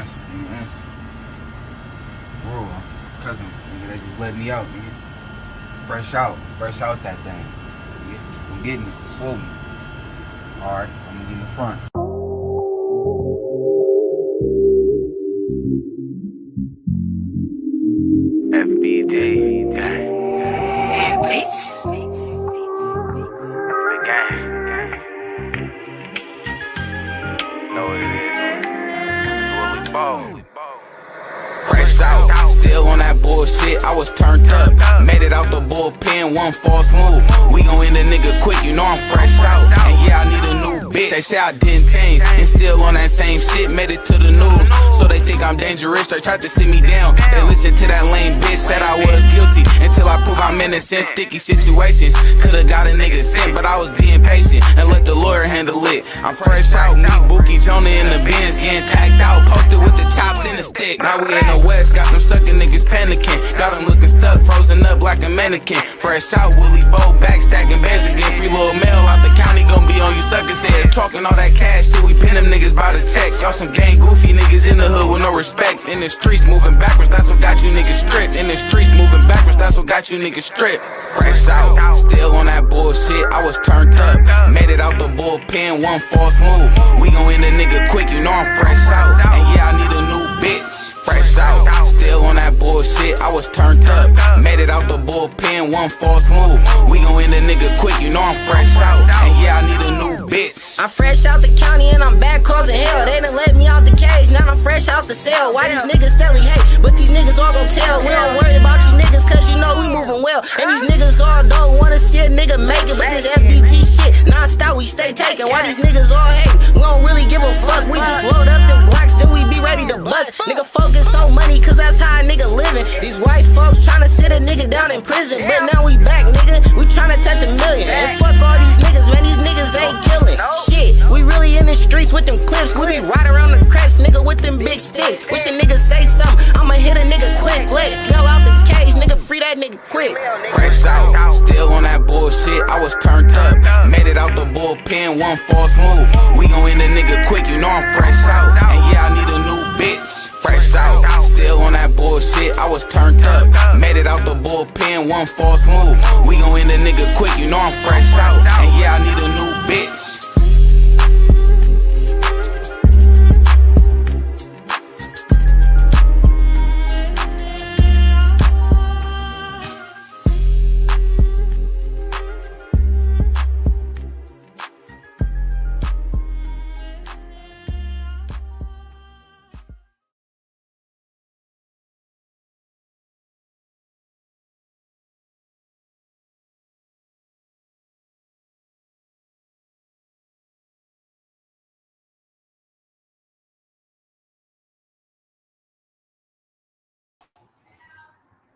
Answer. Whoa, cousin, nigga, they just let me out, nigga. Fresh out that thing. Nigga. I'm getting it, for me. Alright, I'm gonna get in the front. FBT. Yeah, bitch. The gang. Know what it is, man. It's what we bought. Fresh out, still on that bullshit, I was turned up. Made it out the bullpen, one false move. We gon' end a nigga quick, you know I'm fresh out. And yeah, I need a new bitch. They say I didn't change, and still on that same shit, made it to the news. So they think I'm dangerous, they tried to sit me down. They listened to that lame bitch, said I was guilty, until I prove I'm innocent. Sticky situations, could've got a nigga sent, but I was being patient, and let the lawyer handle it. I'm fresh out, me, Bookie, Jonah in the bins, getting tagged out. Posted with the chops in the stick, now we in the West, got them sucking niggas panicking. Got them looking stuck, frozen up like a mannequin. Fresh out, Willie Bo, back stacking bands again. Free little mail out the county, gon' be on you suckers' head. Talking all that cash shit, we pin them niggas by the check. Y'all some gang goofy niggas in the hood with no respect. In the streets moving backwards, that's what got you niggas stripped. In the streets moving backwards, that's what got you niggas stripped. Fresh out, still on that bullshit, I was turned up. Made it out the bullpen, one false move. We gon' end a nigga quick, you know I'm fresh out. And yeah, I need a new bitch. Fresh out, still on that bullshit, I was turned up. Made it out the bullpen, one false move. We gon' end a nigga quick, you know I'm fresh out. And yeah, I need a new bitch. I'm fresh out the county and I'm back causing hell. They done let me out the cage, now I'm fresh out the cell. Why these niggas steadily hate, but these niggas all gon' tell. We don't worry about you niggas cause you know we moving well. And these niggas all don't wanna see a nigga make it. But this FBG shit, non-stop we stay taking. Why these niggas all hate? We don't really give a fuck, we just load up them blocks, then we be ready to bust. Nigga focus on money cause that's how a nigga living. These white folks tryna sit a nigga down in prison, but now we back nigga, we tryna touch $1 million. And fuck all these niggas, man, these niggas ain't killing. Shit, we really in the streets with them clips. We be riding around the crest, nigga, with them big sticks. Wish a nigga say something, I'ma hit a nigga quick. Bail out the cage, nigga, free that nigga quick. Fresh out, still on that bullshit, I was turned up. Made it out the bullpen, one false move. We gon' end a nigga quick, you know I'm fresh out. And yeah, I need a new bitch. Fresh out, still on that bullshit, I was turned up. Made it out the bullpen, one false move. We gon' end a nigga quick, you know I'm fresh out. And yeah, I need a new bitch.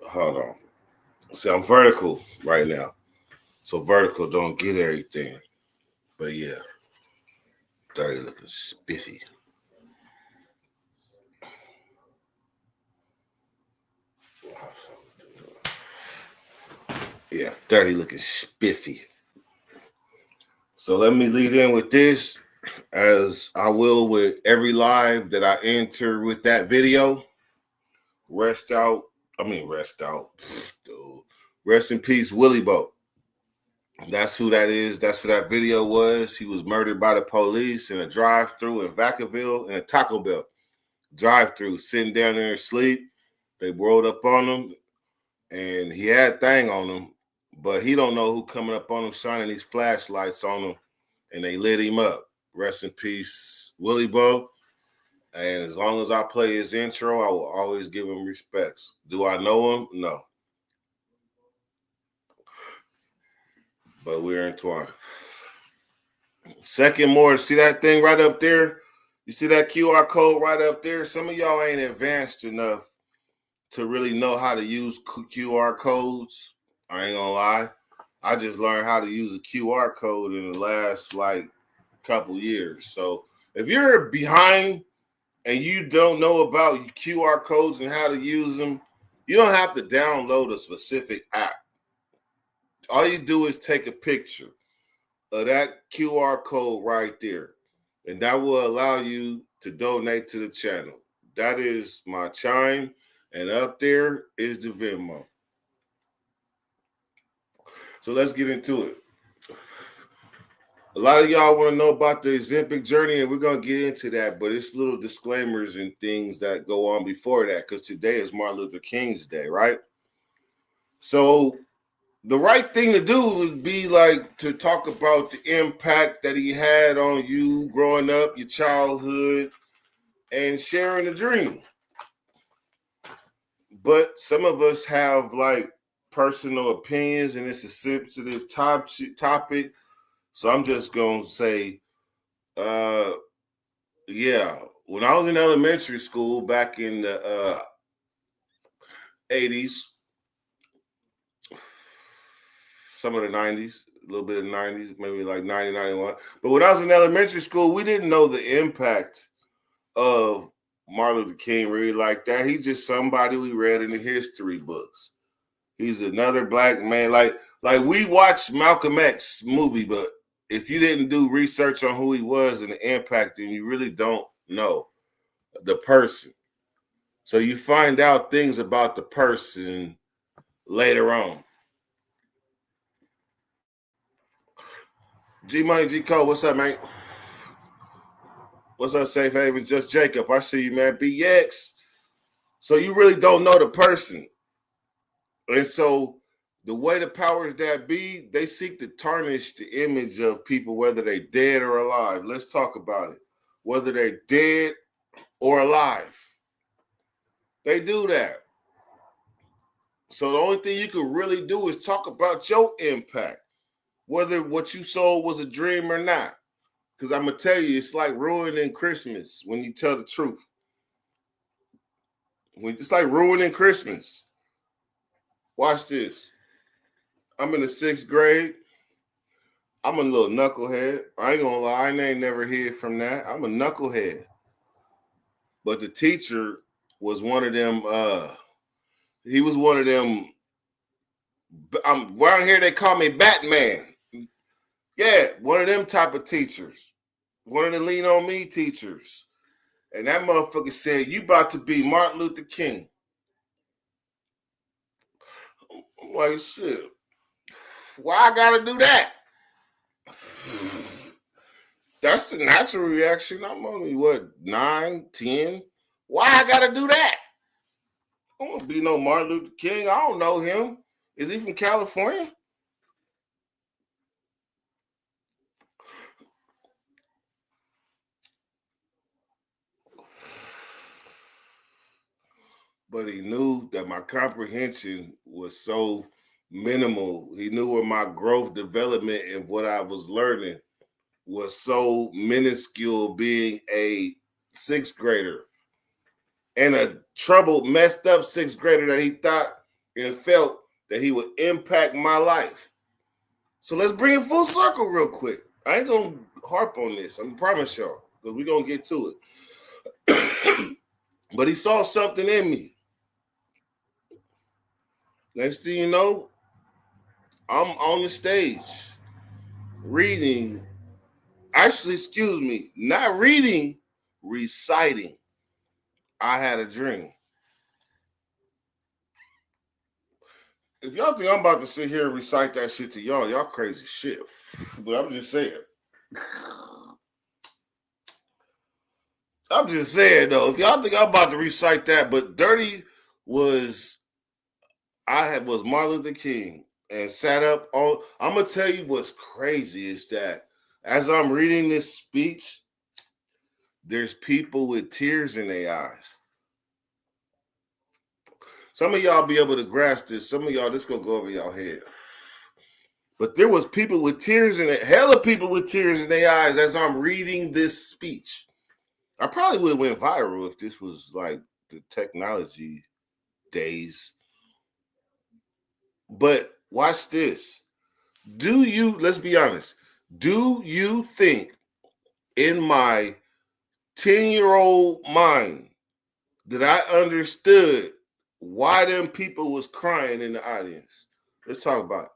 Hold on. See, I'm vertical right now. So vertical don't get everything. But yeah. Dirty looking spiffy. Yeah, dirty looking spiffy. So let me lead in with this, as I will with every live that I enter with that video. Rest out. Dude. Rest in peace, Willie Bo. That's who that is. That's who that video was. He was murdered by the police in a drive-thru in Vacaville in a Taco Bell drive-thru, sitting down there asleep. They rolled up on him, and he had thing on him, but he don't know who coming up on him, shining these flashlights on him, and they lit him up. Rest in peace, Willie Bo. And as long as I play his intro, I will always give him respects. Do I know him? No. But we're entwined. Second more, see that thing right up there? You see that QR code right up there? Some of y'all ain't advanced enough to really know how to use QR codes. I ain't gonna lie. I just learned how to use a QR code in the last couple years. So if you're behind and you don't know about QR codes and how to use them, you don't have to download a specific app. All you do is take a picture of that QR code right there, and that will allow you to donate to the channel. That is my chime. And up there is the Venmo. So let's get into it. A lot of y'all want to know about the ozempic journey, and we're going to get into that, but it's little disclaimers and things that go on before that, because today is Martin Luther King's day, right? So the right thing to do would be like to talk about the impact that he had on you growing up, your childhood, and sharing a dream. But some of us have like personal opinions, and it's a sensitive topic. So I'm just going to say, yeah, when I was in elementary school back in the 80s, some of the 90s, a little bit of the 90s, maybe like 90, 91. But when I was in elementary school, we didn't know the impact of Martin Luther King really like that. He's just somebody we read in the history books. He's another black man. Like we watched Malcolm X movie, but if you didn't do research on who he was and the impact, then you really don't know the person. So you find out things about the person later on. G Money, G Cole, what's up, man? What's up, Safe Haven? Just Jacob. I see you, man. BX. So you really don't know the person. And so the way the powers that be, they seek to tarnish the image of people, whether they're dead or alive. Let's talk about it. Whether they're dead or alive. They do that. So the only thing you can really do is talk about your impact, whether what you sold was a dream or not. Because I'm going to tell you, it's like ruining Christmas when you tell the truth. It's like ruining Christmas. Watch this. I'm in the 6th grade. I'm a little knucklehead. I ain't gonna lie, I ain't never hid from that. I'm a knucklehead. But the teacher was one of them, he was one of them, around here they call me Batman. Yeah, one of them type of teachers. One of the lean on me teachers. And that motherfucker said, you about to be Martin Luther King. I'm like, shit. Why I gotta do that? That's the natural reaction. I'm only, 9, 10? Why I gotta do that? I don't want to be no Martin Luther King. I don't know him. Is he from California? But he knew that my comprehension was so minimal. He knew where my growth, development, and what I was learning was so minuscule, being a 6th grader and a troubled, messed up 6th grader, that he thought and felt that he would impact my life. So let's bring it full circle real quick. I ain't gonna harp on this, I promise y'all, because we're gonna get to it. But he saw something in me. Next thing you know, I'm on the stage reading. Actually, excuse me, not reading, reciting. I had a dream. If y'all think I'm about to sit here and recite that shit to y'all, y'all crazy shit. But I'm just saying. I'm just saying, though, if y'all think I'm about to recite that, but Dirty was Martin Luther King and sat up on. I'm gonna tell you what's crazy is that as I'm reading this speech, there's people with tears in their eyes. Some of y'all be able to grasp this. Some of y'all, this gonna go over y'all head. But there was people with tears in it, hella people with tears in their eyes as I'm reading this speech. I probably would have went viral if this was like the technology days. But watch this. Let's be honest, do you think in my 10-year-old mind that I understood why them people was crying in the audience? Let's talk about it.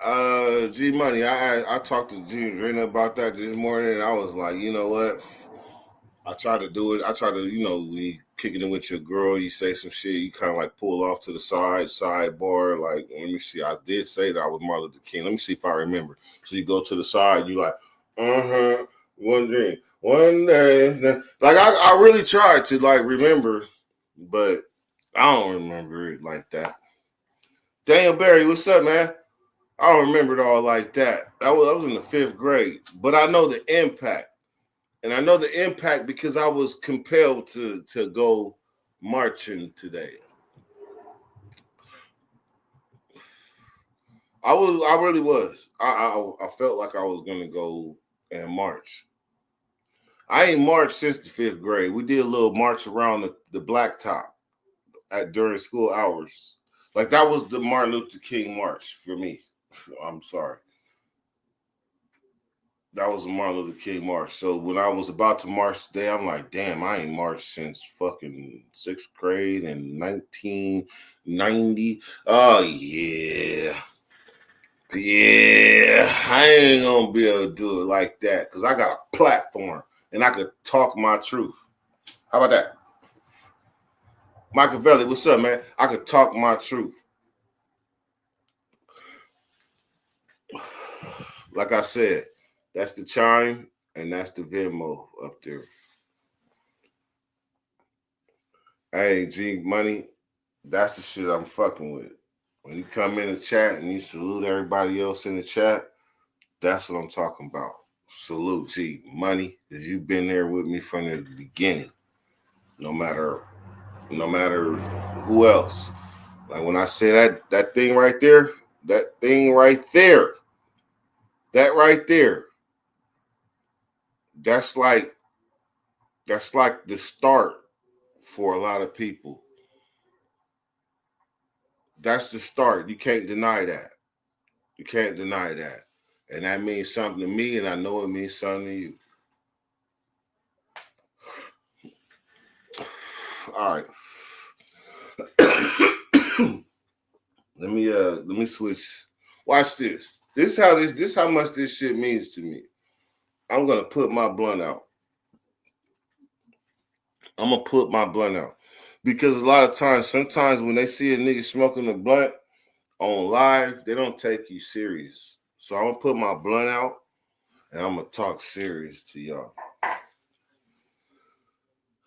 G Money, I talked to G Drina about that this morning, and I was like, you know what? I try to do it. I try to, when you kicking it with your girl, you say some shit, you kind of like pull off to the sidebar. Like, let me see. I did say that I was Martin Luther King. Let me see if I remember. So you go to the side, you like, one dream, one day. Like, I really tried to like remember, but I don't remember it like that. Daniel Barry, what's up, man? I don't remember it all like that. I was in the 5th grade, but I know the impact. And I know the impact because I was compelled to go marching today. I really was. I felt like I was gonna go and march. I ain't marched since the 5th grade. We did a little march around the blacktop during school hours. Like that was the Martin Luther King march for me. I'm sorry. That was a Martin Luther King march. So when I was about to march today, I'm like, damn, I ain't marched since fucking 6th grade in 1990. Oh, yeah. Yeah. I ain't going to be able to do it like that because I got a platform and I could talk my truth. How about that? Machiavelli, what's up, man? I could talk my truth. Like I said, that's the chime, and that's the Venmo up there. Hey, G Money, that's the shit I'm fucking with. When you come in the chat and you salute everybody else in the chat, that's what I'm talking about. Salute, G Money, because you've been there with me from the beginning. No matter who else. Like when I say that thing right there, that right there, that's like the start for a lot of people. That's the start. You can't deny that. You can't deny that. And that means something to me, and I know it means something to you. All right. Let me switch. Watch this. This how much this shit means to me. I'm gonna put my blunt out. Because a lot of times, sometimes when they see a nigga smoking a blunt on live, they don't take you serious. So I'm gonna put my blunt out and I'm gonna talk serious to y'all.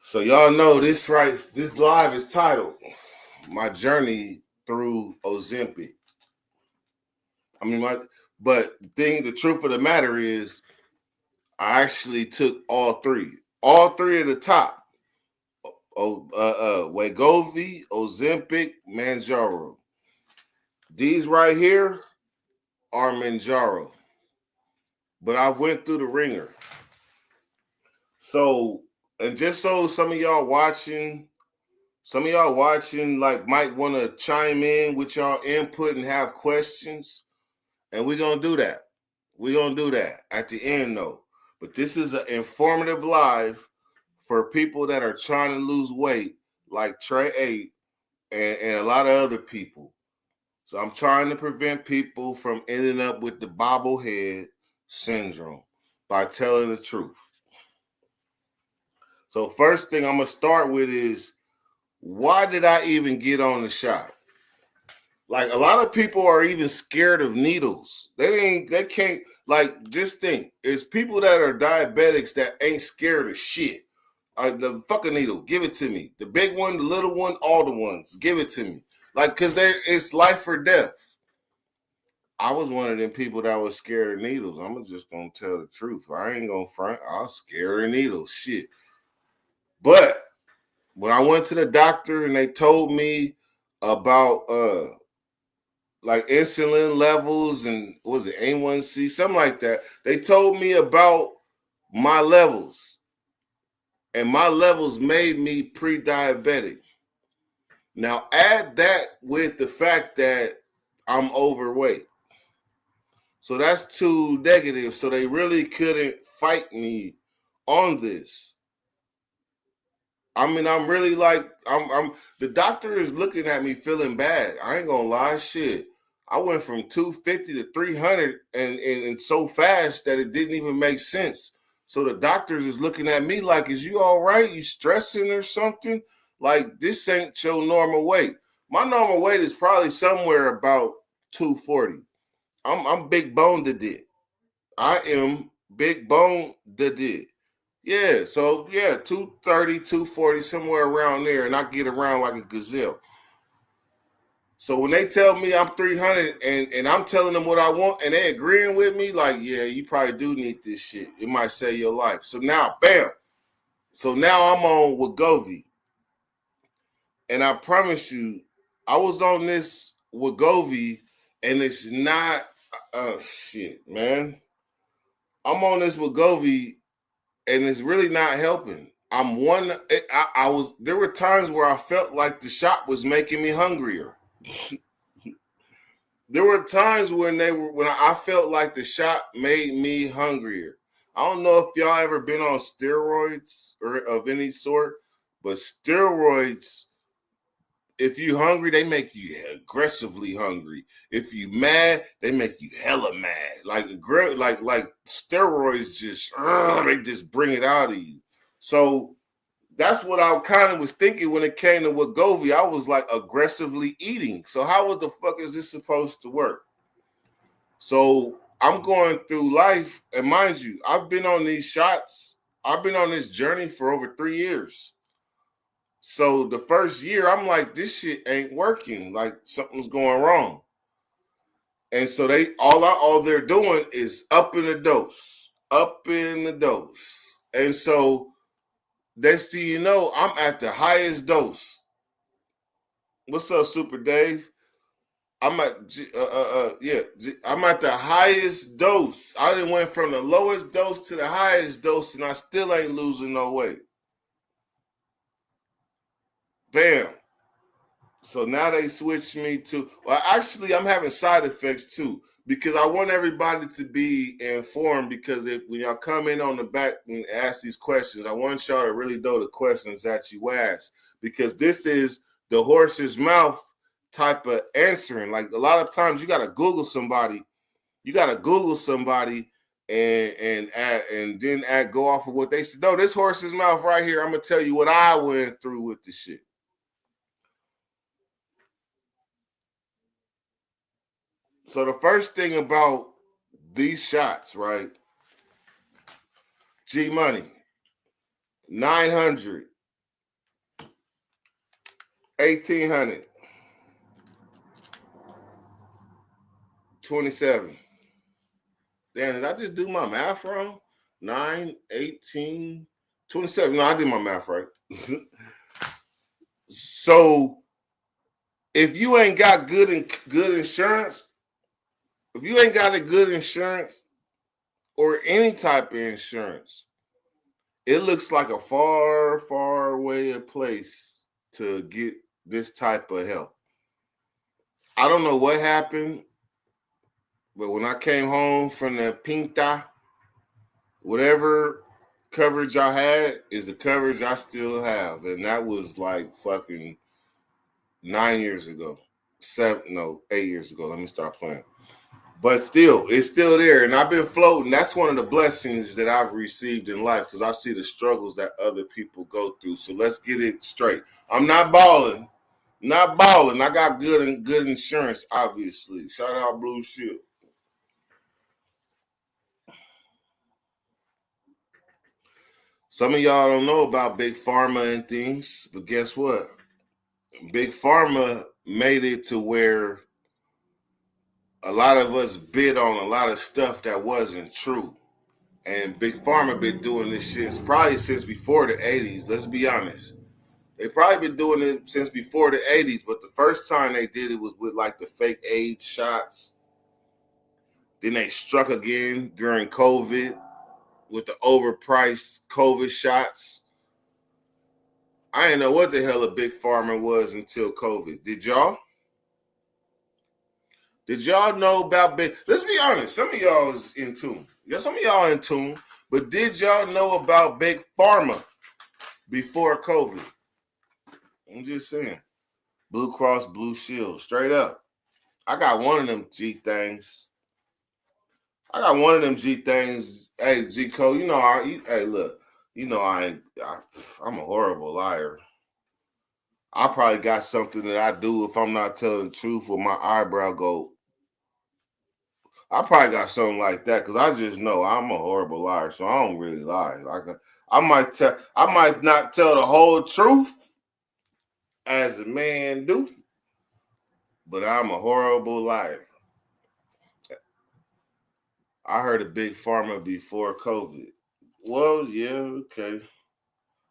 So y'all know this live is titled My Journey Through Ozempic. But the truth of the matter is I actually took all three at the top. Wegovy, Ozempic, Manjaro. These right here are Manjaro. But I went through the ringer. So, and just so some of y'all watching like might want to chime in with y'all input and have questions. And we're going to do that. We're going to do that at the end though. But this is an informative live for people that are trying to lose weight like Trey 8 and a lot of other people. So I'm trying to prevent people from ending up with the bobblehead syndrome by telling the truth. So first thing I'm going to start with is, why did I even get on the shot? Like a lot of people are even scared of needles. They can't, like, this thing is people that are diabetics that ain't scared of shit. The fucking needle, give it to me. The big one, the little one, all the ones, give it to me. Like, because it's life or death. I was one of them people that was scared of needles. I'm just going to tell the truth. I ain't going to front. I was scared of needles, shit. But when I went to the doctor and they told me about like insulin levels and what was it, A1C, something like that, they told me about my levels. And my levels made me pre-diabetic. Now add that with the fact that I'm overweight. So that's two negatives. So they really couldn't fight me on this. I mean, I'm really like, I'm the doctor is looking at me feeling bad. I ain't gonna lie, shit. I went from 250 to 300 and so fast that it didn't even make sense. So the doctors is looking at me like, is you all right? You stressing or something? Like, this ain't your normal weight. My normal weight is probably somewhere about 240. I'm big boned to it. I am big boned to it. Yeah, so yeah, 230, 240, somewhere around there, and I get around like a gazelle. So when they tell me I'm 300 and I'm telling them what I want and they agreeing with me, like, yeah, you probably do need this shit. It might save your life. So now, bam. So now I'm on Wegovy. And I promise you, I was on this Wegovy and it's not, shit, man. I'm on this Wegovy and it's really not helping. There were times where I felt like the shot was making me hungrier. There were times when I felt like the shot made me hungrier. I don't know if y'all ever been on steroids or of any sort, but steroids, if you hungry, they make you aggressively hungry. If you mad, they make you hella mad. Like steroids they just bring it out of you. So that's what I kind of was thinking when it came to Wegovy. I was like aggressively eating. So how the fuck is this supposed to work? So I'm going through life, and mind you, I've been on these shots. I've been on this journey for over 3 years. So the first year, I'm like, this shit ain't working. Like something's going wrong. And so all they're doing is upping the dose. And so next thing you know, I'm at the highest dose. What's up, Super Dave? I'm at I'm at the highest dose. I done went from the lowest dose to the highest dose, and I still ain't losing no weight. Bam. So now they switched me to, well, actually, I'm having side effects too, because I want everybody to be informed, because when y'all come in on the back and ask these questions, I want y'all to really know the questions that you ask, because this is the horse's mouth type of answering. Like a lot of times you got to Google somebody, and then go off of what they said. No, this horse's mouth right here, I'm going to tell you what I went through with the shit. So the first thing about these shots, right? G Money, 900, 1800, 27. Damn, did I just do my math wrong? 9, 18, 27. No, I did my math right. So if you ain't got good insurance, if you ain't got a good insurance or any type of insurance, it looks like a far, far away a place to get this type of help. I don't know what happened, but when I came home from the Pinta, whatever coverage I had is the coverage I still have. And that was like fucking 9 years ago. 8 years ago. Let me start playing. But still, it's still there. And I've been floating. That's one of the blessings that I've received in life, because I see the struggles that other people go through. So let's get it straight. I'm not balling. I got good insurance, obviously. Shout out Blue Shield. Some of y'all don't know about Big Pharma and things, but guess what? Big Pharma made it to where a lot of us bid on a lot of stuff that wasn't true. And Big Pharma been doing this shit probably since before the 80s. Let's be honest. They probably been doing it since before the 80s, but the first time they did it was with like the fake AIDS shots. Then they struck again during COVID with the overpriced COVID shots. I didn't know what the hell a Big Pharma was until COVID. Did y'all? Did y'all know about Big? Let's be honest. Some of y'all is in tune. Yeah, some of y'all in tune. But did y'all know about Big Pharma before COVID? I'm just saying. Blue Cross Blue Shield, straight up. I got one of them G things. I got one of them G things. Hey, G Cole, you know, hey, look, you know, I'm a horrible liar. I probably got something that I do if I'm not telling the truth, or my eyebrow go. I probably got something like that because I just know I'm a horrible liar, so I don't really lie. Like I might not tell the whole truth as a man do, but I'm a horrible liar. I heard of Big Pharma before COVID. Well, yeah, okay.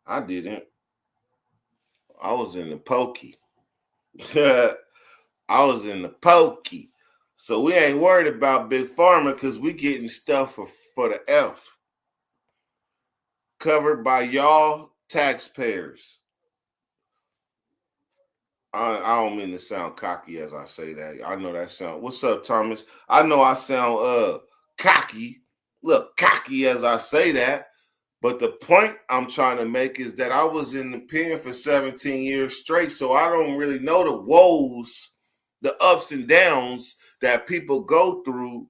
I didn't. I was in the pokey. I was in the pokey. So we ain't worried about Big Pharma because we getting stuff for the F. Covered by y'all taxpayers. I don't mean to sound cocky as I say that. I know that sound. What's up, Thomas? I know I sound cocky. Look, cocky as I say that. But the point I'm trying to make is that I was in the pen for 17 years straight, so I don't really know the woes, the ups and downs that people go through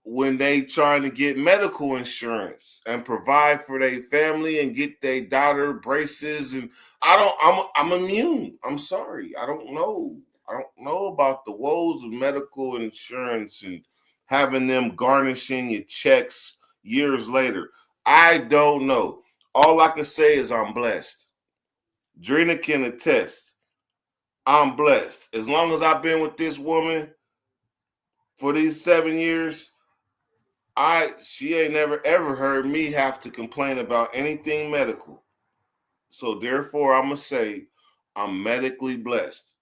when they trying to get medical insurance and provide for their family and get their daughter braces. And I'm immune. I'm sorry. I don't know about the woes of medical insurance and having them garnishing your checks years later. I don't know. All I can say is I'm blessed. Drina can attest. I'm blessed. As long as I've been with this woman for these 7 years, she ain't never ever heard me have to complain about anything medical. So therefore, I'm gonna say I'm medically blessed.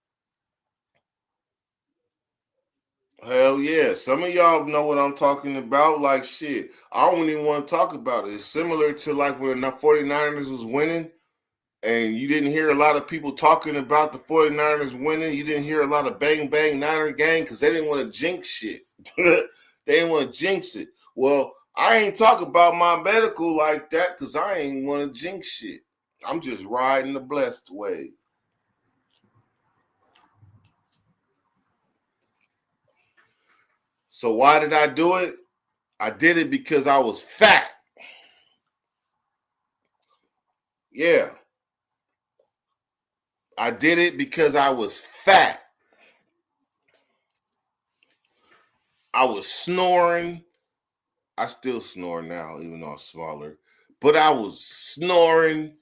Hell yeah. Some of y'all know what I'm talking about. Like shit. I don't even want to talk about it. It's similar to like when the 49ers was winning and you didn't hear a lot of people talking about the 49ers winning. You didn't hear a lot of bang bang Niner gang because they didn't want to jinx shit. They didn't want to jinx it. Well, I ain't talking about my medical like that because I ain't want to jinx shit. I'm just riding the blessed wave. So why did I do it? I did it because I was fat. Yeah. I did it because I was fat. I was snoring. I still snore now, even though I'm smaller. But I was snoring,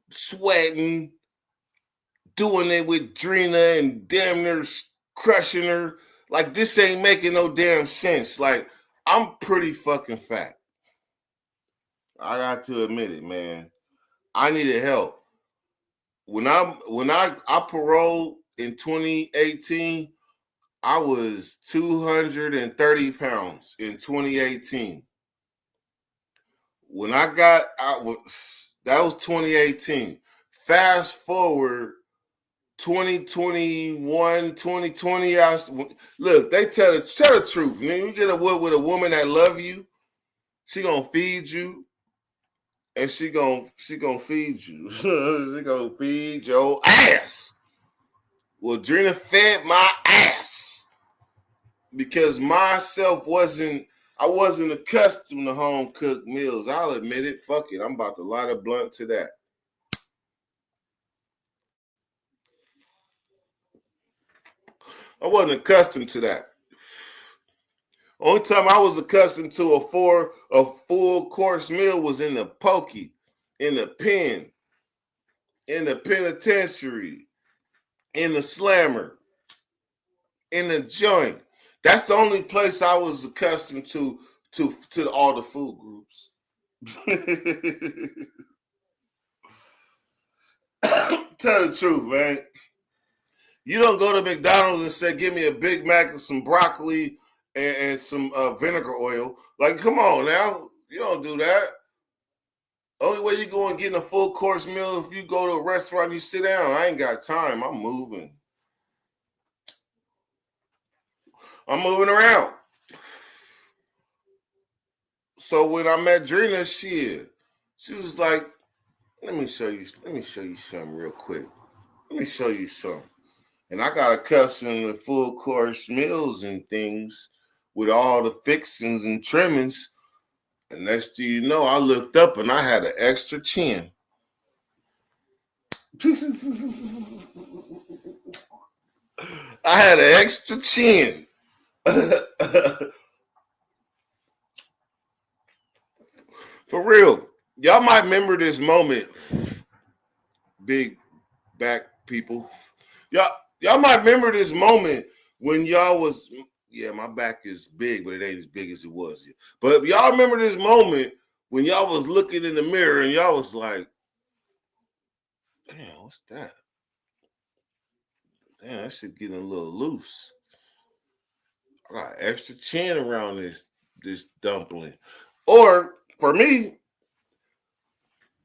sweating, doing it with Drina and damn near crushing her. Like, this ain't making no damn sense. Like, I'm pretty fucking fat. I got to admit it, man. I needed help. When I paroled in 2018, I was 230 pounds in 2018. When I got out, that was 2018. Fast forward 2021, 2020. Look, they tell the truth. When you get with a woman that love you, she gonna feed you, and she gonna feed you. She gonna feed your ass. Well, Drina fed my ass because I wasn't accustomed to home cooked meals. I'll admit it. Fuck it. I'm about to light a blunt to that. I wasn't accustomed to that. Only time I was accustomed to a full course meal was in the pokey, in the pen, in the penitentiary, in the slammer, in the joint. That's the only place I was accustomed to all the food groups. Tell the truth, man. You don't go to McDonald's and say, give me a Big Mac and some broccoli and some vinegar oil. Like, come on now. You don't do that. Only way you go and get a full course meal if you go to a restaurant and you sit down. I ain't got time. I'm moving. I'm moving around. So when I met Drina, she was like, let me show you something real quick. Let me show you something. And I got accustomed to full course meals and things with all the fixings and trimmings. And next thing you know, I looked up and I had an extra chin. I had an extra chin. For real. Y'all might remember this moment, big back people. Y'all might remember this moment when y'all was, yeah, my back is big, but it ain't as big as it was. But y'all remember this moment when y'all was looking in the mirror and y'all was like, damn, what's that? Damn, that shit getting a little loose. I got extra chin around this dumpling. Or for me,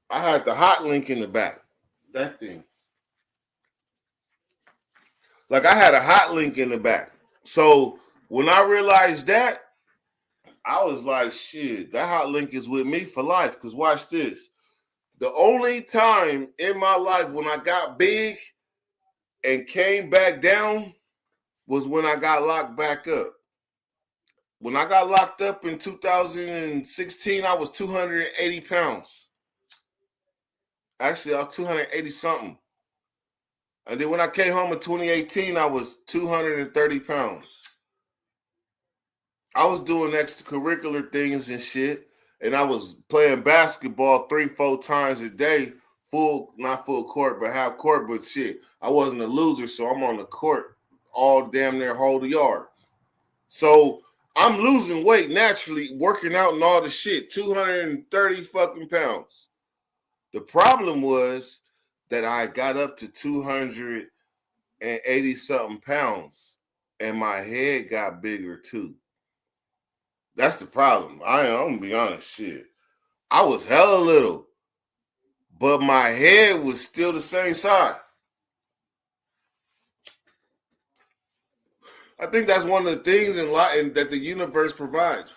I had the hot link in the back. That thing. Like I had a hot link in the back. So when I realized that, I was like, shit, that hot link is with me for life. Because watch this. The only time in my life when I got big and came back down was when I got locked back up. When I got locked up in 2016, I was 280 pounds. Actually, I was 280 something. And then when I came home in 2018, I was 230 pounds. I was doing extracurricular things and shit. And I was playing basketball 3-4 times a day. Not full court, but half court. But shit, I wasn't a loser, so I'm on the court all damn near whole yard. So I'm losing weight naturally, working out and all the shit, 230 fucking pounds. The problem was that I got up to 280 something pounds and my head got bigger too. That's the problem. I'm gonna be honest, shit. I was hella little, but my head was still the same size. I think that's one of the things in life that the universe provides.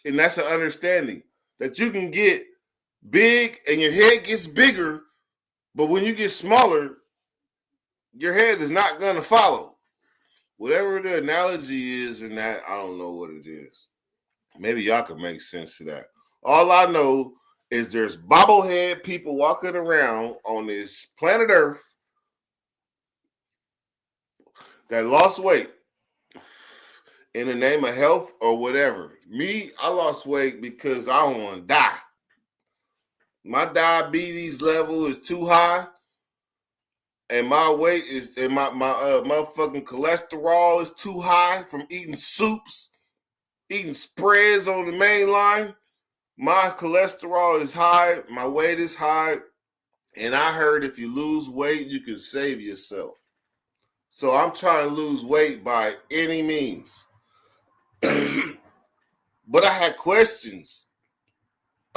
And that's an understanding that you can get big and your head gets bigger, but when you get smaller, your head is not going to follow. Whatever the analogy is in that, I don't know what it is. Maybe y'all can make sense of that. All I know is there's bobblehead people walking around on this planet Earth that lost weight in the name of health or whatever. Me, I lost weight because I don't want to die. My diabetes level is too high, and my weight is, and my motherfucking cholesterol is too high from eating soups, eating spreads on the main line. My cholesterol is high, my weight is high, and I heard if you lose weight, you can save yourself. So I'm trying to lose weight by any means. But I had questions.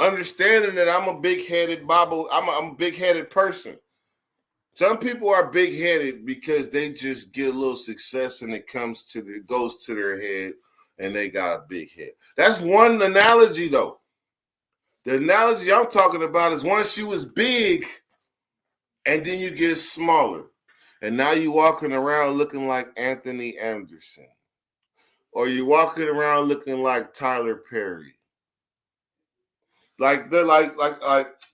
Understanding that I'm a big-headed I'm a big-headed person. Some people are big-headed because they just get a little success and it goes to their head and they got a big head. That's one analogy though. The analogy I'm talking about is once you was big and then you get smaller. And now you walking around looking like Anthony Anderson. Or you walking around looking like Tyler Perry. Like they're like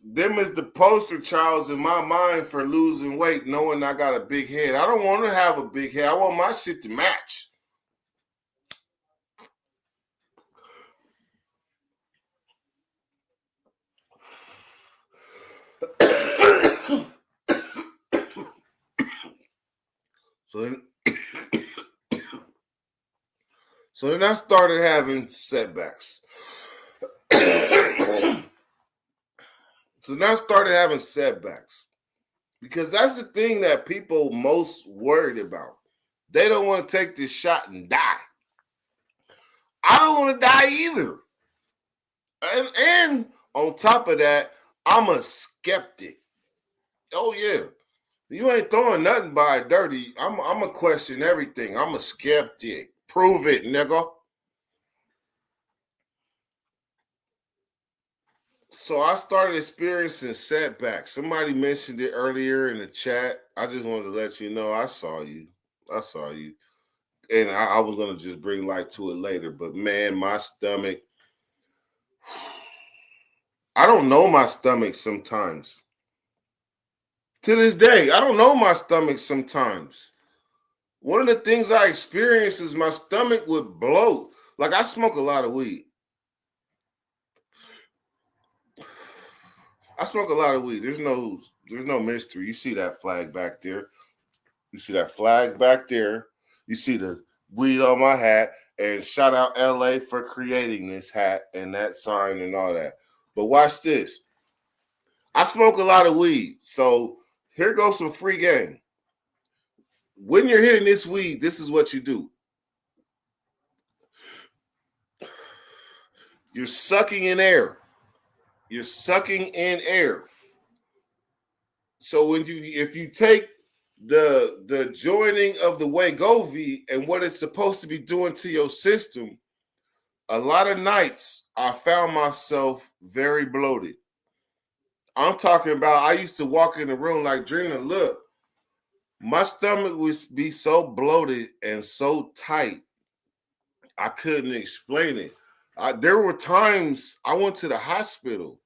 them is the poster childs in my mind for losing weight, knowing I got a big head. I don't want to have a big head. I want my shit to match. So then I started having setbacks. Because that's the thing that people most worried about. They don't want to take this shot and die. I don't want to die either. And on top of that, I'm a skeptic. Oh yeah. You ain't throwing nothing by dirty. I'm a question everything. I'm a skeptic. Prove it, nigga. So I started experiencing setbacks. Somebody mentioned it earlier in the chat. I just wanted to let you know I saw you. I saw you. And I was gonna just bring light to it later. But man, my stomach. I don't know my stomach sometimes. To this day, I don't know my stomach sometimes. One of the things I experienced is my stomach would bloat. Like I smoke a lot of weed. I smoke a lot of weed. There's no mystery. You see that flag back there. You see that flag back there. You see the weed on my hat. And shout out LA for creating this hat and that sign and all that. But watch this. I smoke a lot of weed. So here goes some free game. When you're hitting this weed, this is what you do. You're sucking in air. You're sucking in air. So if you take the joining of the Wegovy and what it's supposed to be doing to your system, a lot of nights I found myself very bloated. I'm talking about I used to walk in the room like Drina, look, my stomach would be so bloated and so tight, I couldn't explain it. There were times I went to the hospital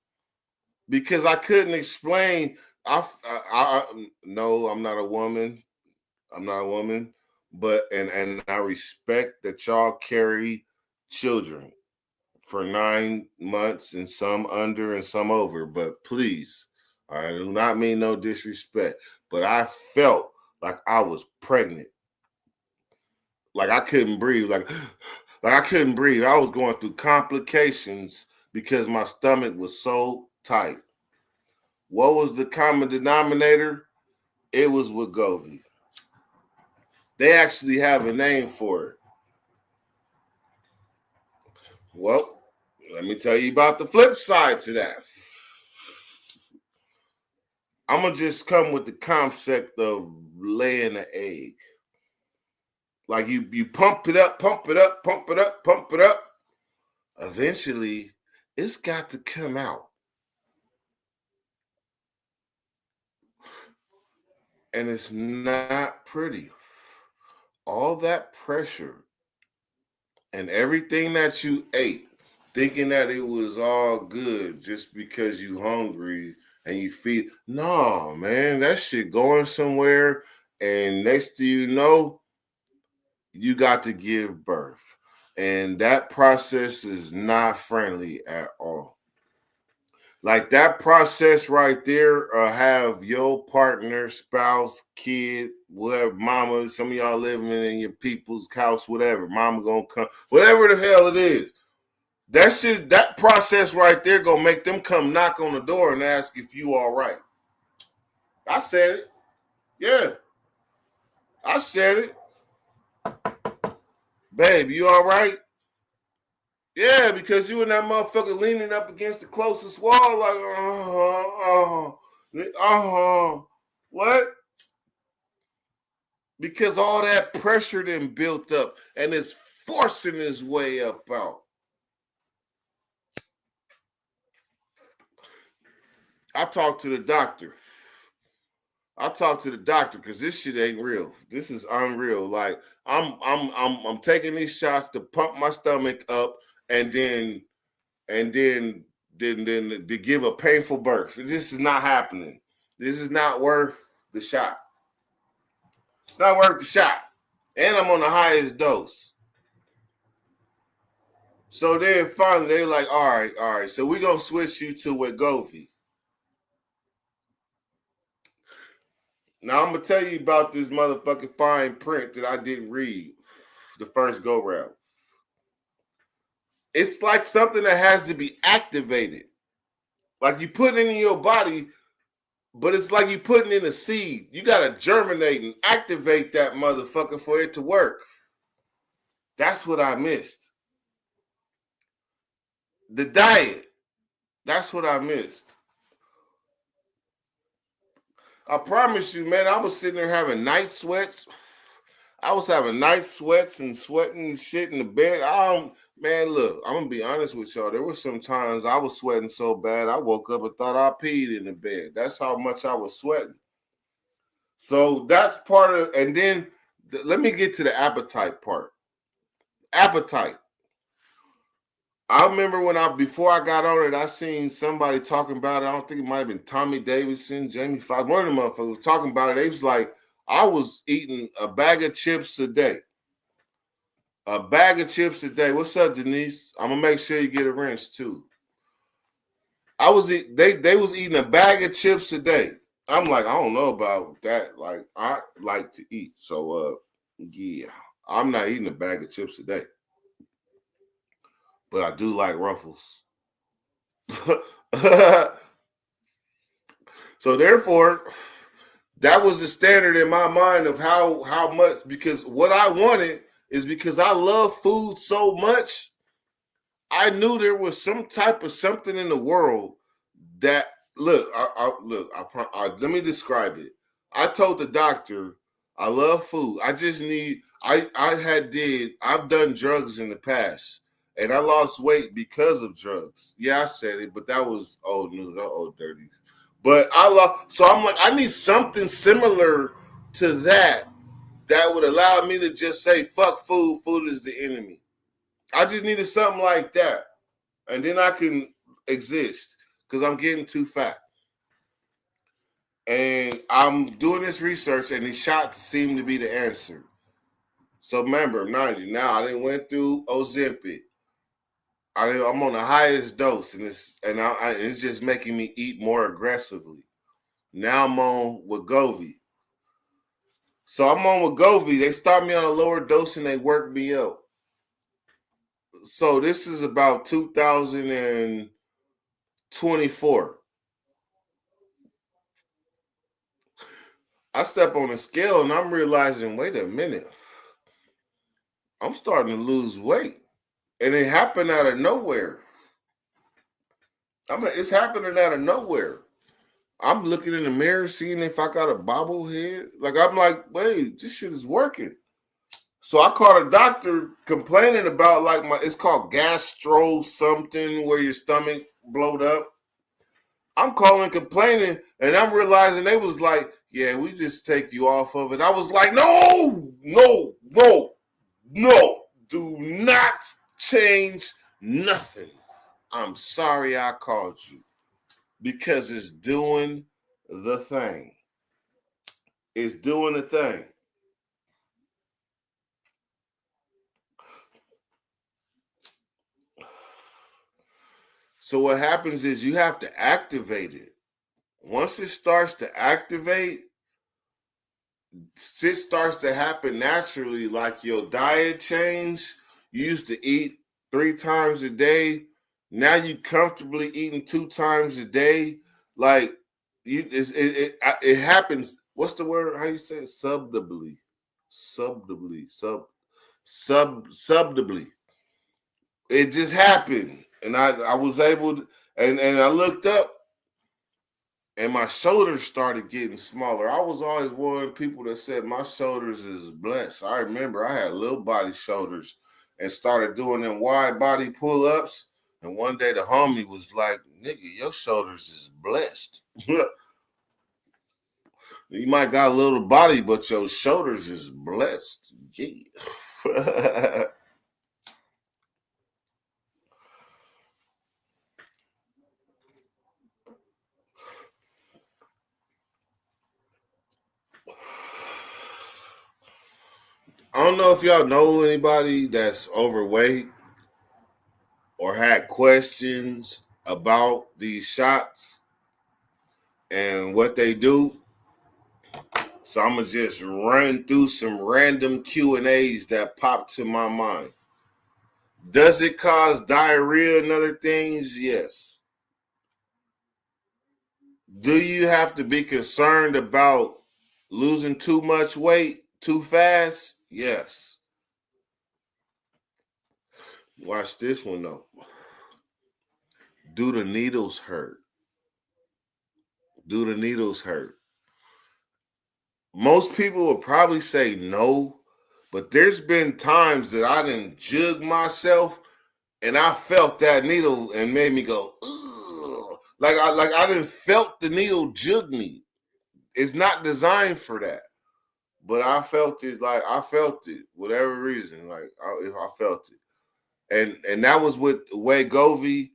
because I couldn't explain. No, I'm not a woman. I'm not a woman, but and I respect that y'all carry children for 9 months and some under and some over. But please, I do not mean no disrespect, but I felt like I was pregnant. Like I couldn't breathe. Like I couldn't breathe. I was going through complications because my stomach was so tight. What was the common denominator? It was Wegovy. They actually have a name for it. Well, let me tell you about the flip side to that. I'm going to just come with the concept of laying an egg. Like you pump it up, pump it up, pump it up, pump it up. Eventually, it's got to come out. And it's not pretty. All that pressure and everything that you ate, thinking that it was all good just because you hungry and you feed. No, man, that shit going somewhere. And next to you know, you got to give birth. And that process is not friendly at all. Like that process right there, have your partner, spouse, kid, whatever, mama, some of y'all living in your people's house, whatever, mama gonna come, whatever the hell it is. That process right there gonna make them come knock on the door and ask if you all right. I said it. Yeah. I said it. Babe, you all right? Yeah, because you and that motherfucker leaning up against the closest wall like, what? Because all that pressure then built up and it's forcing its way up out. I talked to the doctor. Because this shit ain't real. This is unreal. Like I'm taking these shots to pump my stomach up and then to give a painful birth. This is not happening. This is not worth the shot. It's not worth the shot. And I'm on the highest dose. So then finally they're like, all right. So we're going to switch you to Wegovy. Now I'm going to tell you about this motherfucking fine print that I didn't read the first go round. It's like something that has to be activated. Like you put it in your body, but it's like you putting in a seed. You got to germinate and activate that motherfucker for it to work. That's what I missed. The diet. That's what I missed. I promise you, man, I was sitting there having night sweats. I was having night sweats and sweating and shit in the bed. Man, look, I'm gonna be honest with y'all. There were some times I was sweating so bad I woke up and thought I peed in the bed. That's how much I was sweating. So that's part of, and then let me get to the appetite part. Appetite. I remember before I got on it, I seen somebody talking about it. I don't think it might have been Tommy Davidson, Jamie Foxx, one of the motherfuckers was talking about it. They was like, I was eating a bag of chips a day. A bag of chips a day. What's up, Denise? I'm gonna make sure you get a rinse too. They was eating a bag of chips a day. I'm like, I don't know about that. Like, I like to eat. So yeah, I'm not eating a bag of chips a day. But I do like Ruffles. So therefore, that was the standard in my mind of how much, because what I wanted is, because I love food so much, I knew there was some type of something in the world that, let me describe it. I told the doctor, I love food. I just need, I've done drugs in the past, and I lost weight because of drugs. Yeah, I said it, but that was old news, old dirty. But so I'm like, I need something similar to that would allow me to just say, fuck food, food is the enemy. I just needed something like that. And then I can exist, because I'm getting too fat. And I'm doing this research, and these shots seem to be the answer. So remember, now I didn't went through ozempic. I'm on the highest dose, and it's just making me eat more aggressively. Now I'm on Wegovy. So I'm on Wegovy. They start me on a lower dose and they work me up. So this is about 2024. I step on the scale and I'm realizing, wait a minute, I'm starting to lose weight. And it happened out of nowhere. It's happening out of nowhere. I'm looking in the mirror, seeing if I got a bobblehead. Like, I'm like, wait, this shit is working. So I called a doctor complaining about, like, it's called gastro something, where your stomach blowed up. I'm calling complaining, and I'm realizing they was like, yeah, we just take you off of it. I was like, no, do not change nothing. I'm sorry I called you, because it's doing the thing. It's doing the thing. So what happens is you have to activate it. Once it starts to activate, shit starts to happen naturally, like your diet change. You used to eat 3 times a day. Now you comfortably eating 2 times a day. Like, it happens. What's the word? How you say it? Subdibly. It just happened. And I was able to, and I looked up, and my shoulders started getting smaller. I was always one of the people that said my shoulders is blessed. I remember I had little body shoulders and started doing them wide body pull-ups. And one day the homie was like, nigga, your shoulders is blessed. You might got a little body, but your shoulders is blessed. Yeah. I don't know if y'all know anybody that's overweight or had questions about these shots and what they do. So I'm gonna just run through some random Q&As that popped to my mind. Does it cause diarrhea and other things? Yes. Do you have to be concerned about losing too much weight too fast? Yes. Watch this one though. Do the needles hurt? Do the needles hurt? Most people will probably say no, But there's been times that I didn't jug myself, and I felt that needle and made me go, ugh. Like I didn't felt the needle jug me. It's not designed for that. But I felt it, whatever reason, I felt it. And that was with Wegovy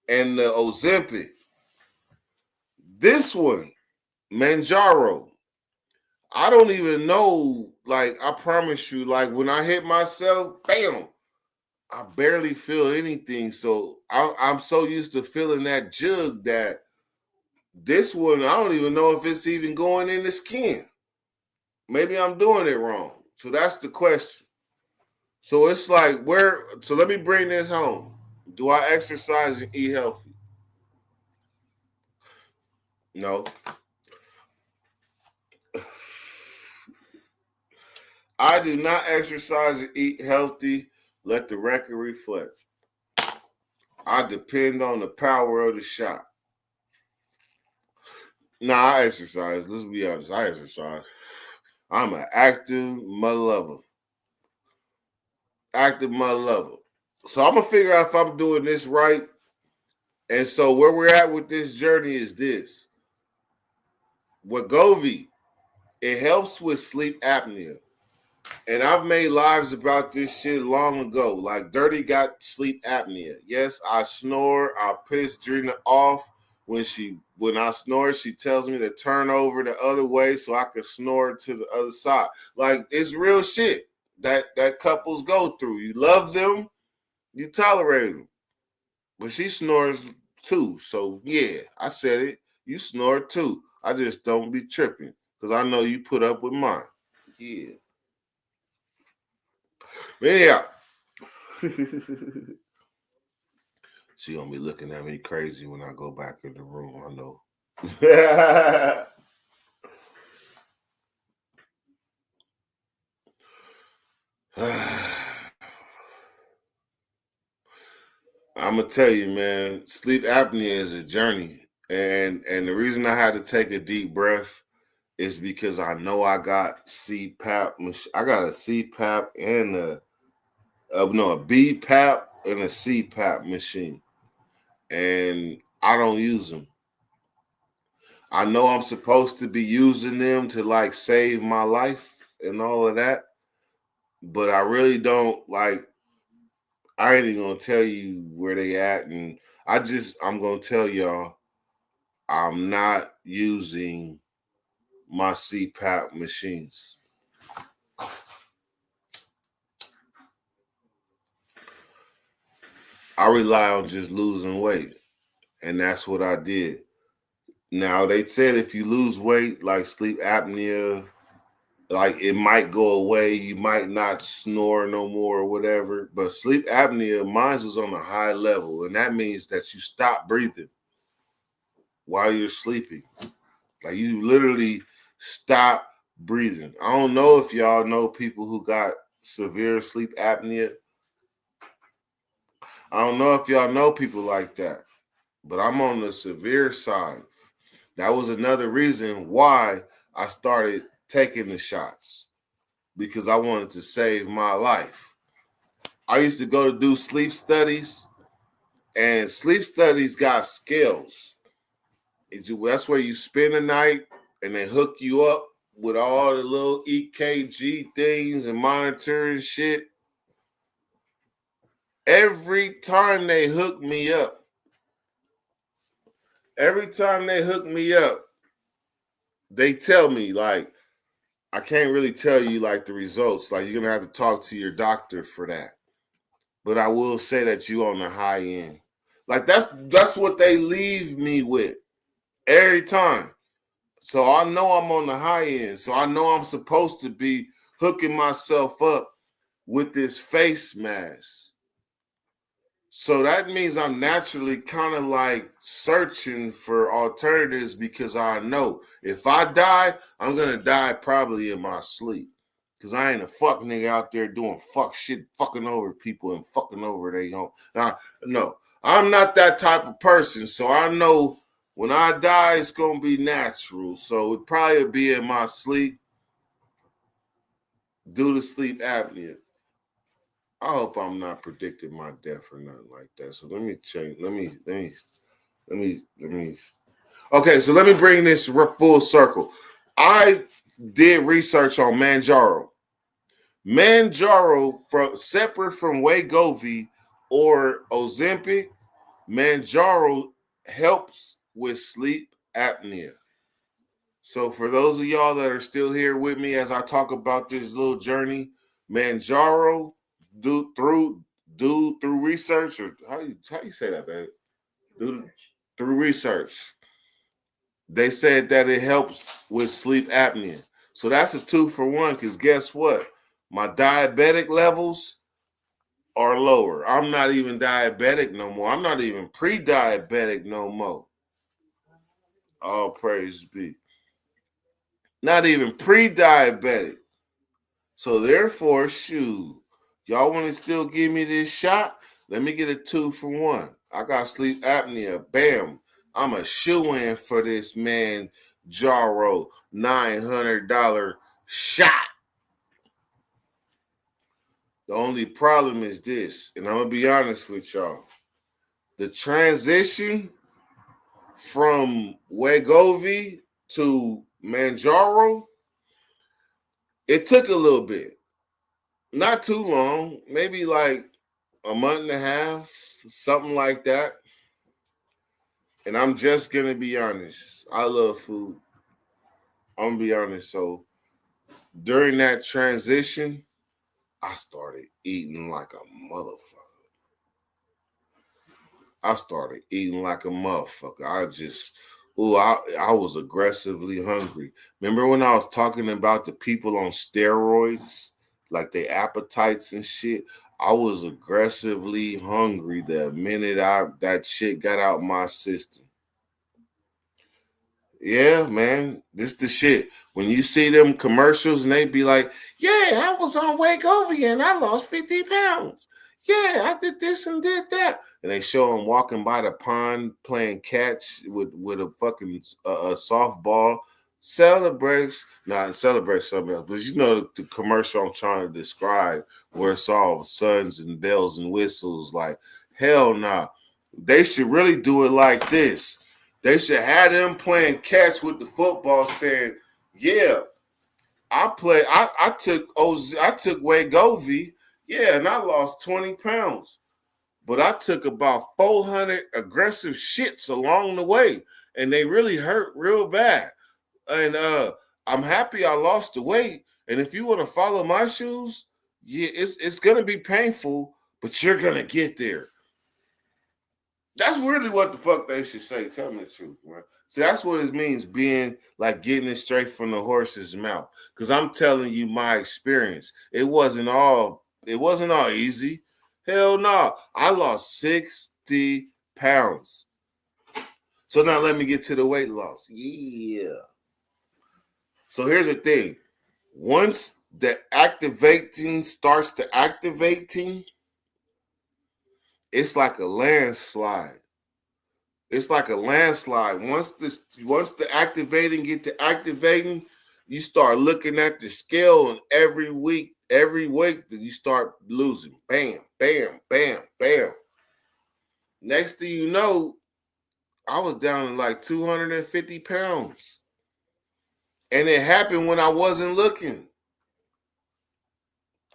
and the Ozempic. This one, Manjaro, I don't even know, like, I promise you, like, when I hit myself, bam, I barely feel anything. So I'm so used to feeling that jug that this one, I don't even know if it's even going in the skin. Maybe I'm doing it wrong. So that's the question. So it's like, so let me bring this home. Do I exercise and eat healthy? No. I do not exercise and eat healthy. Let the record reflect. I depend on the power of the shot. Nah, I exercise. Let's be honest. I exercise. I'm an active mother lover. Active mother lover. So I'm going to figure out if I'm doing this right. And so where we're at with this journey is this. Wegovy, it helps with sleep apnea. And I've made lives about this shit long ago. Like, Dirty got sleep apnea. Yes, I snore. I piss Drina off. When I snore, she tells me to turn over the other way so I can snore to the other side. Like, it's real shit that couples go through. You love them, you tolerate them. But she snores too. So, yeah, I said it. You snore too. I just don't be tripping because I know you put up with mine. Yeah. But anyhow, she gonna be looking at me crazy when I go back in the room. I know. I'm gonna tell you, man. Sleep apnea is a journey, and the reason I had to take a deep breath is because I know I got CPAP. I got a CPAP and a BPAP and a CPAP machine, and I don't use them. I know I'm supposed to be using them to like save my life and all of that, but I really don't. Like, I ain't even gonna tell you where they at, and I'm gonna tell y'all I'm not using my CPAP machines. I rely on just losing weight, and that's what I did. Now, they said if you lose weight, like sleep apnea, like it might go away. You might not snore no more or whatever. But sleep apnea, mine was on a high level, and that means that you stop breathing while you're sleeping. Like, you literally stop breathing. I don't know if y'all know people who got severe sleep apnea. I don't know if y'all know people like that, but I'm on the severe side. That was another reason why I started taking the shots, because I wanted to save my life. I used to go to do sleep studies, and sleep studies got scales. That's where you spend the night, and they hook you up with all the little EKG things and monitoring shit. Every time they hook me up, they tell me, like, I can't really tell you like the results. Like, you're gonna have to talk to your doctor for that. But I will say that you on the high end. Like, that's what they leave me with every time. So I know I'm on the high end. So I know I'm supposed to be hooking myself up with this face mask. So that means I'm naturally kind of like searching for alternatives, because I know if I die, I'm going to die probably in my sleep. Because I ain't a fuck nigga out there doing fuck shit, fucking over people and fucking over they own. Now, no, I'm not that type of person. So I know when I die, it's going to be natural. So it'd probably be in my sleep. due to sleep apnea. I hope I'm not predicting my death or nothing like that. So let me change. Let me. Okay, so let me bring this full circle. I did research on Manjaro. Manjaro, from separate from Wegovy or Ozempic, Manjaro helps with sleep apnea. So for those of y'all that are still here with me as I talk about this little journey, Manjaro, through research, or how you say that, babe? Through research, they said that it helps with sleep apnea. So that's a 2-for-1. Because guess what? My diabetic levels are lower. I'm not even diabetic no more. I'm not even pre-diabetic no more. All praise be. Not even pre-diabetic. So therefore, shoot, y'all want to still give me this shot? Let me get a 2-for-1. I got sleep apnea. Bam. I'm a shoe-in for this man Jaro $900 shot. The only problem is this, and I'm going to be honest with y'all. The transition from Wegovy to Manjaro, it took a little bit. Not too long, maybe like a month and a half, something like that. And I'm just going to be honest. I love food. I'm going to be honest. So during that transition, I started eating like a motherfucker. I was aggressively hungry. Remember when I was talking about the people on steroids, like their appetites and shit? I was aggressively hungry the minute that shit got out my system. Yeah, man, this the shit. When you see them commercials and they be like, yeah, I was on Wegovy and I lost 50 pounds. Yeah, I did this and did that. And they show them walking by the pond playing catch with a fucking softball. Celebrates something else. But you know the commercial I'm trying to describe where it's all suns and bells and whistles. Like, hell nah. They should really do it like this. They should have them playing catch with the football saying, yeah, I took Wegovy, yeah, and I lost 20 pounds. But I took about 400 aggressive shits along the way, and they really hurt real bad. And I'm happy I lost the weight. And if you want to follow my shoes, yeah, it's gonna be painful, but you're gonna get there. That's really what the fuck they should say. Tell me the truth, man. See, that's what it means being like getting it straight from the horse's mouth. Because I'm telling you my experience. It wasn't all easy. Hell no. I lost 60 pounds. So now let me get to the weight loss. Yeah. So here's the thing. Once the activating starts to activating, it's like a landslide. It's like a landslide. Once the activating get to activating, you start looking at the scale, and every week that you start losing. Bam, bam, bam, bam. Next thing you know, I was down to like 250 pounds. And it happened when I wasn't looking.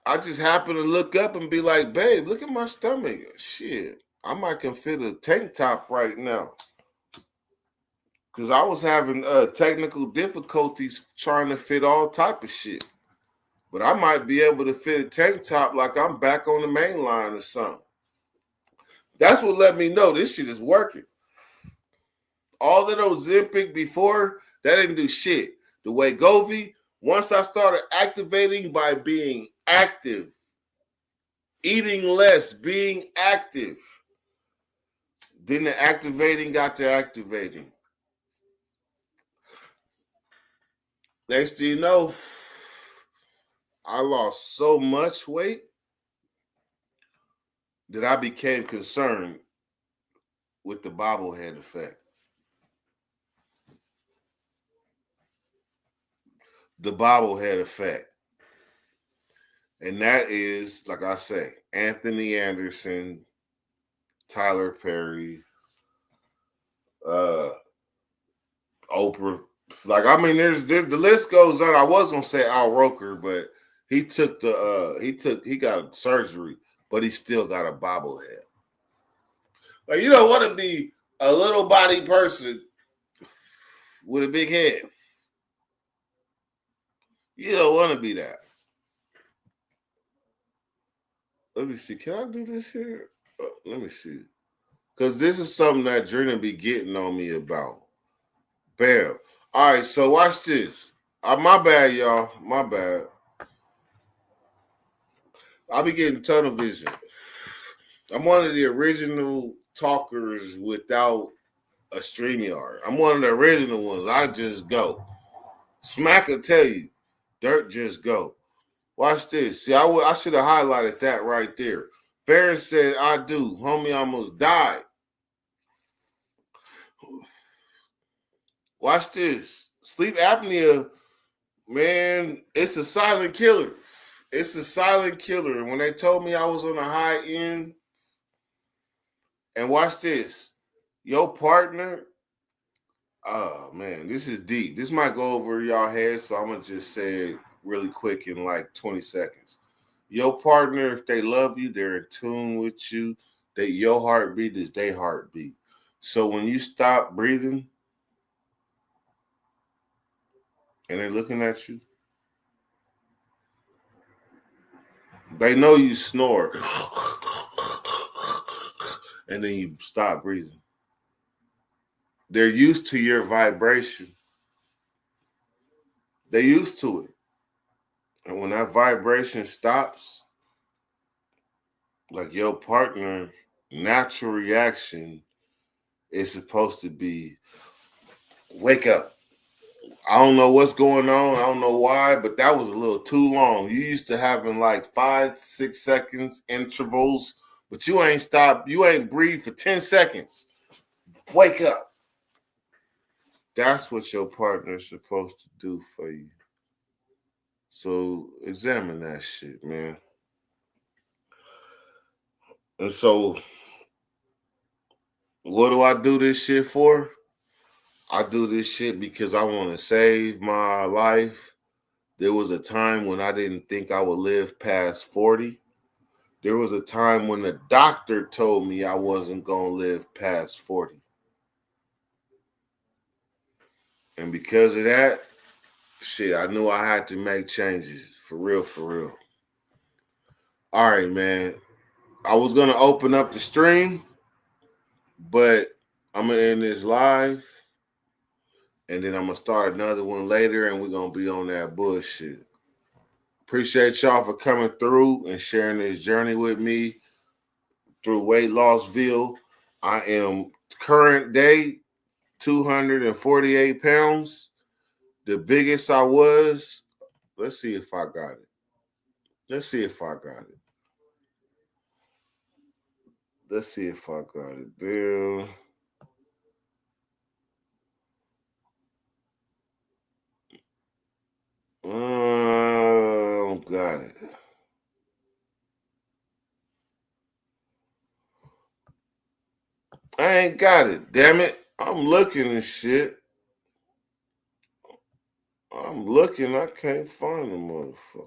I just happened to look up and be like, babe, look at my stomach. Shit, I might can fit a tank top right now. Because I was having technical difficulties trying to fit all type of shit. But I might be able to fit a tank top like I'm back on the main line or something. That's what let me know this shit is working. All of those Ozempic before, that didn't do shit. The Wegovy, once I started activating by being active, eating less, being active, then the activating got to activating. Next thing you know, I lost so much weight that I became concerned with the bobblehead effect. The bobblehead effect. And that is, like I say, Anthony Anderson, Tyler Perry, Oprah. Like, I mean, there's the list goes on. I was gonna say Al Roker, but he got surgery, but he still got a bobblehead. Like, you don't want to be a little body person with a big head. You don't want to be that. Let me see. Can I do this here? Let me see. Because this is something that Drina be getting on me about. Bam. All right, so watch this. My bad, y'all. My bad. I'll be getting tunnel vision. I'm one of the original talkers without a StreamYard. I'm one of the original ones. I just go. Smack will tell you. Dirt just go. Watch this. See, I should have highlighted that right there. Farron said, I do. Homie almost died. Watch this. Sleep apnea, man, it's a silent killer. It's a silent killer. And when they told me I was on the high end, and watch this, your partner, oh man, this is deep. This might go over y'all heads, so I'm gonna just say it really quick in like 20 seconds. Your partner, if they love you, they're in tune with you. Your heartbeat is their heartbeat. So when you stop breathing and they're looking at you, they know you snore. And then you stop breathing. They're used to your vibration. They're used to it. And when that vibration stops, like your partner's natural reaction is supposed to be, wake up. I don't know what's going on. I don't know why, but that was a little too long. You used to having like 5-6 seconds intervals, but you ain't stopped. You ain't breathed for 10 seconds. Wake up. That's what your partner is supposed to do for you. So examine that shit, man. And so what do I do this shit for? I do this shit because I want to save my life. There was a time when I didn't think I would live past 40. There was a time when the doctor told me I wasn't going to live past 40. And because of that, shit, I knew I had to make changes. For real, for real. All right, man. I was going to open up the stream, but I'm going to end this live. And then I'm going to start another one later, and we're going to be on that bullshit. Appreciate y'all for coming through and sharing this journey with me through weight lossville. I am current day 248 pounds. The biggest I was, let's see if I got it. Let's see if I got it. Let's see if I got it there. Got it. I ain't got it, damn it. I'm looking and shit. I'm looking, I can't find the motherfuckers.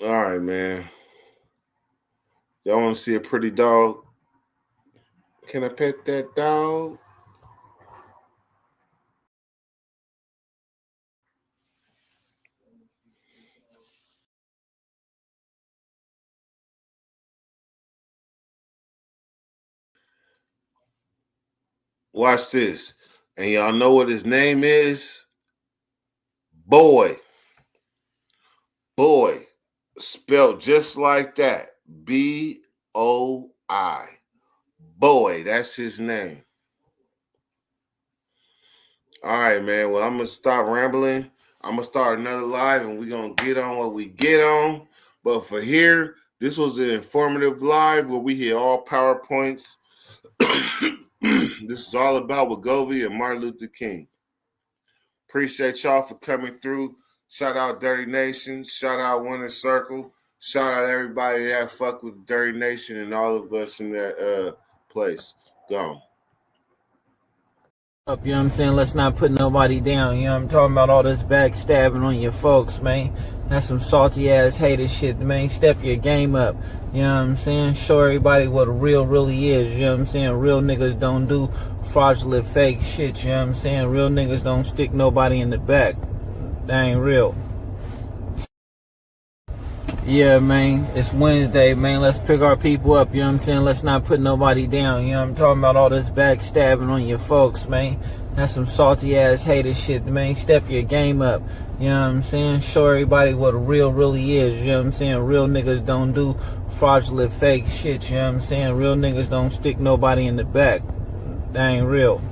All right, man. Y'all want to see a pretty dog? Can I pet that dog? Watch this. And y'all know what his name is? Boy. Boy. Spelled just like that. B-O-I. Boy, that's his name. All right, man. Well, I'm gonna stop rambling. I'm gonna start another live, and we're gonna get on what we get on. But for here, this was an informative live where we hit all PowerPoints. This is all about Wegovy and Martin Luther King. Appreciate y'all for coming through. Shout out Dirty Nation. Shout out Winter Circle. Shout out everybody that fuck with Dirty Nation and all of us in that place. Gone. Up, you know what I'm saying? Let's not put nobody down. You know what I'm talking about? All this backstabbing on your folks, man. That's some salty ass hater shit, man. Step your game up. You know what I'm saying? Show everybody what a real really is. You know what I'm saying? Real niggas don't do fraudulent fake shit. You know what I'm saying? Real niggas don't stick nobody in the back. That ain't real. Yeah, man, it's Wednesday, man. Let's pick our people up, you know what I'm saying? Let's not put nobody down, you know what I'm talking about? All this backstabbing on your folks, man. That's some salty ass hater shit, man. Step your game up, you know what I'm saying? Show everybody what a real really is, you know what I'm saying? Real niggas don't do fraudulent fake shit, you know what I'm saying? Real niggas don't stick nobody in the back. That ain't real.